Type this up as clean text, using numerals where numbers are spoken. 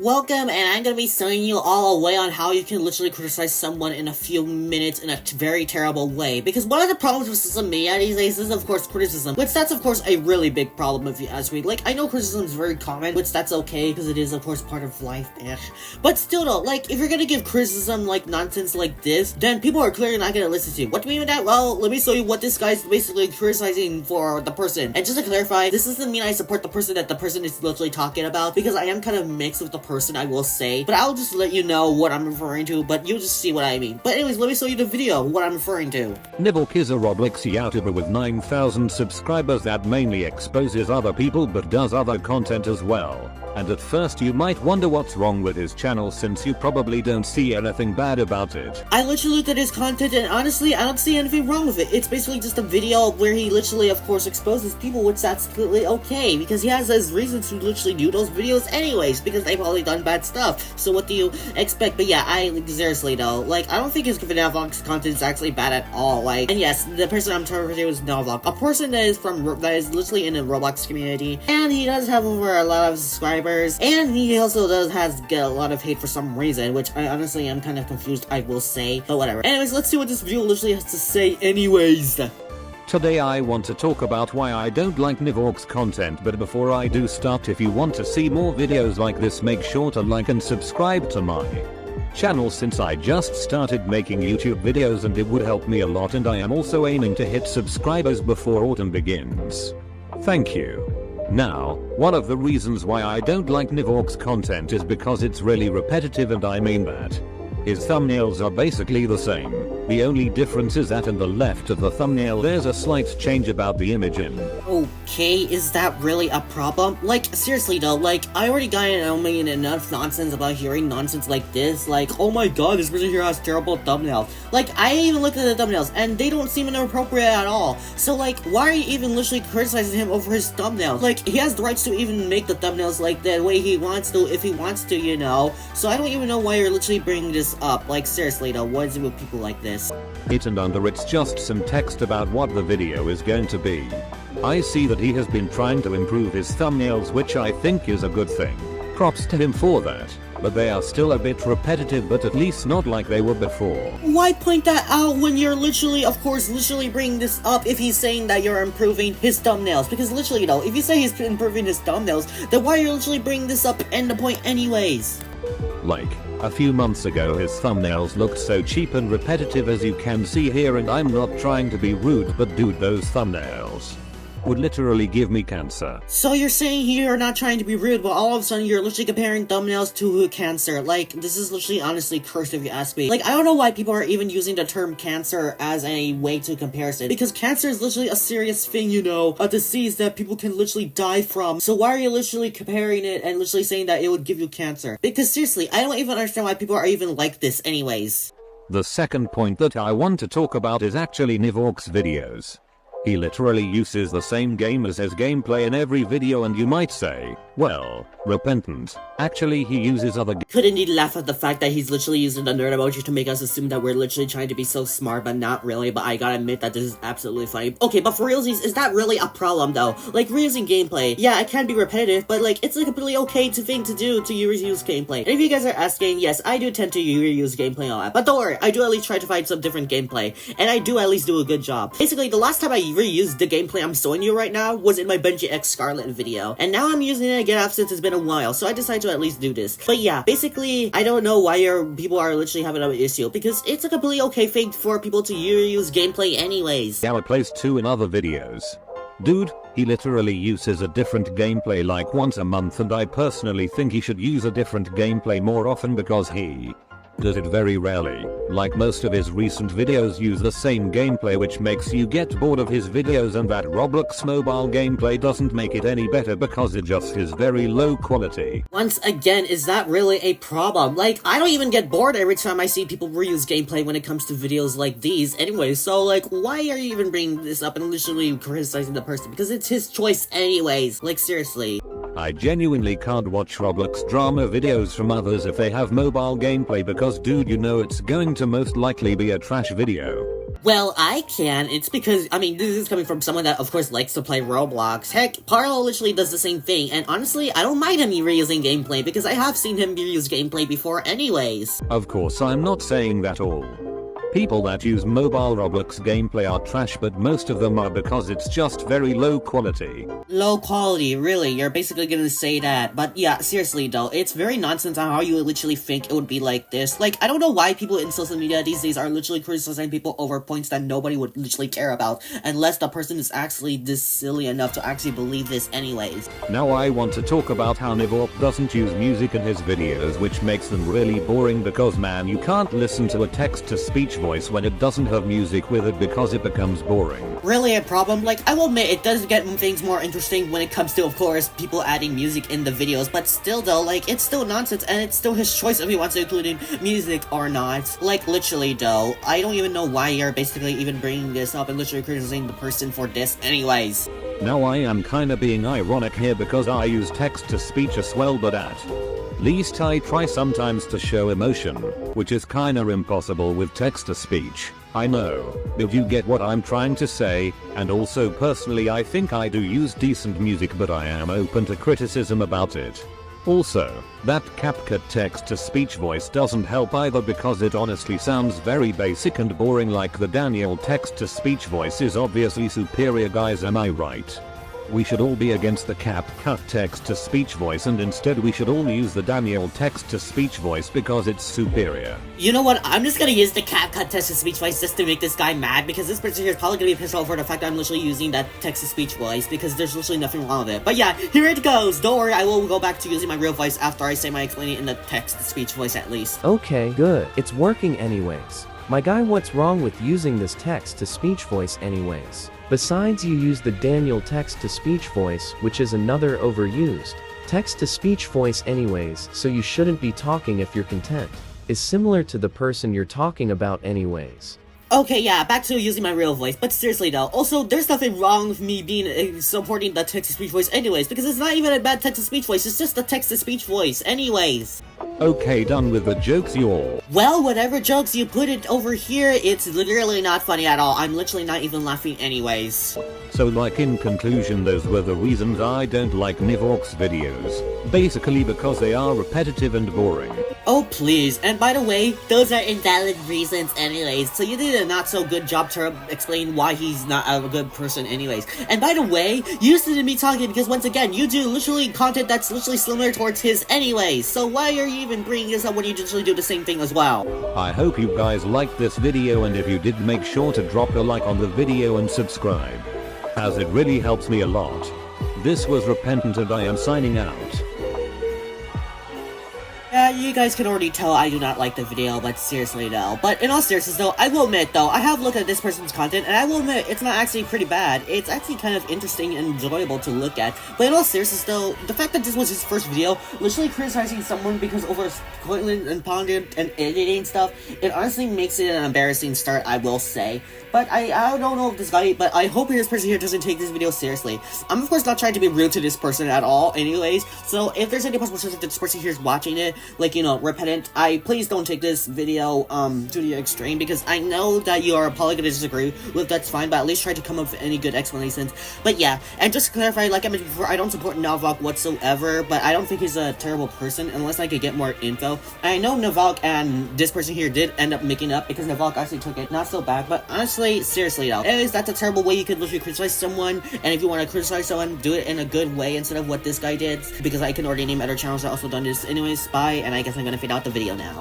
Welcome, and I'm gonna be showing you all a way on how you can literally criticize someone in a few minutes in a very terrible way. Because one of the problems with social media these days is, of course, criticism. Which that's, of course, a really big problem if you ask me. Like, I know criticism is very common, which that's okay, because it is, of course, part of life, But still, though, like, if you're gonna give criticism, like, nonsense like this, then people are clearly not gonna listen to you. What do you mean by that? Well, let me show you what this guy's basically criticizing for the person. And just to clarify, this doesn't mean I support the person that the person is literally talking about, because I am kind of mixed with the person, I will say, but I'll just let you know what I'm referring to, but you'll just see what I mean. But anyways, let me show you the video, what I'm referring to. Nivok is a Roblox YouTuber with 9,000 subscribers that mainly exposes other people but does other content as well. And at first you might wonder what's wrong with his channel since you probably don't see anything bad about it. I literally looked at his content and honestly, I don't see anything wrong with it. It's basically just a video where he literally, of course, exposes people, which that's completely okay, because he has his reasons to literally do those videos anyways, because they've probably done bad stuff. So what do you expect? But yeah, seriously though, like, I don't think his Vlog's content is actually bad at all. Like, and yes, the person I'm talking to is Vlog, a person that is literally in the Roblox community, and he does have over a lot of subscribers. And he also has get a lot of hate for some reason, which I honestly am kind of confused, I will say, but whatever. Anyways, let's see what this video literally has to say anyways. Today I want to talk about why I don't like Nivok's content, but before I do start, if you want to see more videos like this, make sure to like and subscribe to my channel since I just started making YouTube videos and it would help me a lot, and I am also aiming to hit subscribers before autumn begins. Thank you. Now, one of the reasons why I don't like Nivok's content is because it's really repetitive, and I mean that. His thumbnails are basically the same. The only difference is that in the left of the thumbnail there's a slight change about the image in. Okay, is that really a problem? Like, seriously though, like, I already got enough nonsense about hearing nonsense like this. Like, oh my god, this person here has terrible thumbnails. Like, I even looked at the thumbnails and they don't seem inappropriate at all. So like, why are you even literally criticizing him over his thumbnails? Like, he has the rights to even make the thumbnails like the way he wants to, if he wants to, you know? So I don't even know why you're literally bringing this up. Like, seriously though, what is it with people like this? It and under it's just some text about what the video is going to be. I see that he has been trying to improve his thumbnails, which I think is a good thing. Props to him for that. But they are still a bit repetitive, but at least not like they were before. Why point that out when you're literally, of course, literally bringing this up if he's saying that you're improving his thumbnails? Because literally though, if you say he's improving his thumbnails, then why are you literally bringing this up and the point anyways? Like, a few months ago his thumbnails looked so cheap and repetitive, as you can see here, and I'm not trying to be rude, but dude, those thumbnails would literally give me cancer. So you're saying you're not trying to be rude, but all of a sudden you're literally comparing thumbnails to cancer. Like, this is literally honestly cursed if you ask me. Like, I don't know why people are even using the term cancer as a way to comparison, because cancer is literally a serious thing, you know, a disease that people can literally die from. So why are you literally comparing it and literally saying that it would give you cancer? Because seriously, I don't even understand why people are even like this anyways. The second point that I want to talk about is actually Nivok's videos. He literally uses the same game as his gameplay in every video, and you might say, well, repentant. Actually, he uses other Could indeed laugh at the fact that he's literally using the nerd emoji to make us assume that we're literally trying to be so smart, but not really. But I gotta admit that this is absolutely funny. Okay, but for realsies, is that really a problem though? Like, reusing gameplay, yeah, it can be repetitive, but like, it's a completely okay thing to do to reuse gameplay. And if you guys are asking, yes, I do tend to reuse gameplay a lot, but don't worry, I do at least try to find some different gameplay, and I do at least do a good job. Basically, the last time I reused the gameplay I'm showing you right now was in my Benji X Scarlet video, and now I'm using it again since it's been a while, so I decided to at least do this. But yeah, basically, I don't know why people are literally having an issue, because it's a completely okay thing for people to reuse gameplay anyways. Now I placed 2 in other videos. Dude, he literally uses a different gameplay like once a month, and I personally think he should use a different gameplay more often because he does it very rarely. Like, most of his recent videos use the same gameplay, which makes you get bored of his videos, and that Roblox mobile gameplay doesn't make it any better because it just is very low quality. Once again, is that really a problem? Like, I don't even get bored every time I see people reuse gameplay when it comes to videos like these anyway, so like, why are you even bringing this up and literally criticizing the person? Because it's his choice anyways. Like, seriously. I genuinely can't watch Roblox drama videos from others if they have mobile gameplay because, dude, you know it's going to most likely be a trash video. Well, I can. It's because, I mean, this is coming from someone that, of course, likes to play Roblox. Heck, Parlo literally does the same thing, and honestly, I don't mind him reusing gameplay, because I have seen him reuse gameplay before anyways. Of course, I'm not saying that all people that use mobile Roblox gameplay are trash, but most of them are because it's just very low quality. Low quality, really? You're basically gonna say that. But yeah, seriously though, it's very nonsense on how you literally think it would be like this. Like, I don't know why people in social media these days are literally criticizing people over points that nobody would literally care about, unless the person is actually this silly enough to actually believe this anyways. Now I want to talk about how Nivork doesn't use music in his videos, which makes them really boring because man, you can't listen to a text-to-speech voice when it doesn't have music with it because it becomes boring. Really a problem? Like, I will admit, it does get things more interesting when it comes to, of course, people adding music in the videos, but still though, like, it's still nonsense, and it's still his choice if he wants to include in music or not. Like, literally though, I don't even know why you're basically even bringing this up and literally criticizing the person for this anyways. Now I am kinda being ironic here because I use text-to-speech as well, but at least I try sometimes to show emotion, which is kinda impossible with text-to-speech. I know, but you get what I'm trying to say, and also personally I think I do use decent music, but I am open to criticism about it. Also, that CapCut text-to-speech voice doesn't help either because it honestly sounds very basic and boring, like the Daniel text-to-speech voice is obviously superior, guys, am I right? We should all be against the CapCut text-to-speech voice, and instead we should all use the Daniel text-to-speech voice because it's superior. You know what, I'm just gonna use the CapCut text-to-speech voice just to make this guy mad, because this person here is probably gonna be pissed off for the fact that I'm literally using that text-to-speech voice, because there's literally nothing wrong with it. But yeah, here it goes! Don't worry, I will go back to using my real voice after I say my explaining in the text-to-speech voice at least. Okay, good. It's working anyways. My guy, what's wrong with using this text-to-speech voice anyways? Besides, you use the Daniel text-to-speech voice, which is another overused text-to-speech voice anyways, so you shouldn't be talking if your content is similar to the person you're talking about anyways. Okay, yeah, back to using my real voice, but seriously though, also, there's nothing wrong with me being supporting the text-to-speech voice anyways, because it's not even a bad text-to-speech voice, it's just a text-to-speech voice anyways. Okay, done with the jokes, y'all. Well, whatever jokes you put it over here, it's literally not funny at all. I'm literally not even laughing anyways. So like in conclusion, those were the reasons I don't like Nivork's videos. Basically because they are repetitive and boring. Oh please, and by the way, those are invalid reasons anyways, so you did a not so good job to explain why he's not a good person anyways. And by the way, you listen to me talking because once again, you do literally content that's literally similar towards his anyways, so why are you even bringing this up when you literally do the same thing as well? I hope you guys liked this video, and if you did, make sure to drop a like on the video and subscribe, as it really helps me a lot. This was Repentant and I am signing out. Yeah, you guys can already tell I do not like the video, but seriously though. But in all seriousness though, I will admit though, I have looked at this person's content, and I will admit, it's not actually pretty bad. It's actually kind of interesting and enjoyable to look at. But in all seriousness though, the fact that this was his first video, literally criticizing someone because over content and content and editing stuff, it honestly makes it an embarrassing start, I will say. But I don't know if this guy, but I hope this person here doesn't take this video seriously. I'm of course not trying to be rude to this person at all anyways, so if there's any possible chance that this person here is watching it, like, you know, repentant, please don't take this video, to the extreme, because I know that you are probably gonna disagree with, that's fine, but at least try to come up with any good explanations. But yeah, and just to clarify, like I mentioned before, I don't support Nivork whatsoever, but I don't think he's a terrible person unless I could get more info. I know Nivork and this person here did end up making up, because Nivork actually took it not so bad, but honestly, seriously though, anyways, that's a terrible way you could literally criticize someone, and if you want to criticize someone, do it in a good way instead of what this guy did, because I can already name other channels that also done this anyways. Bye, and I guess I'm gonna fade out the video now.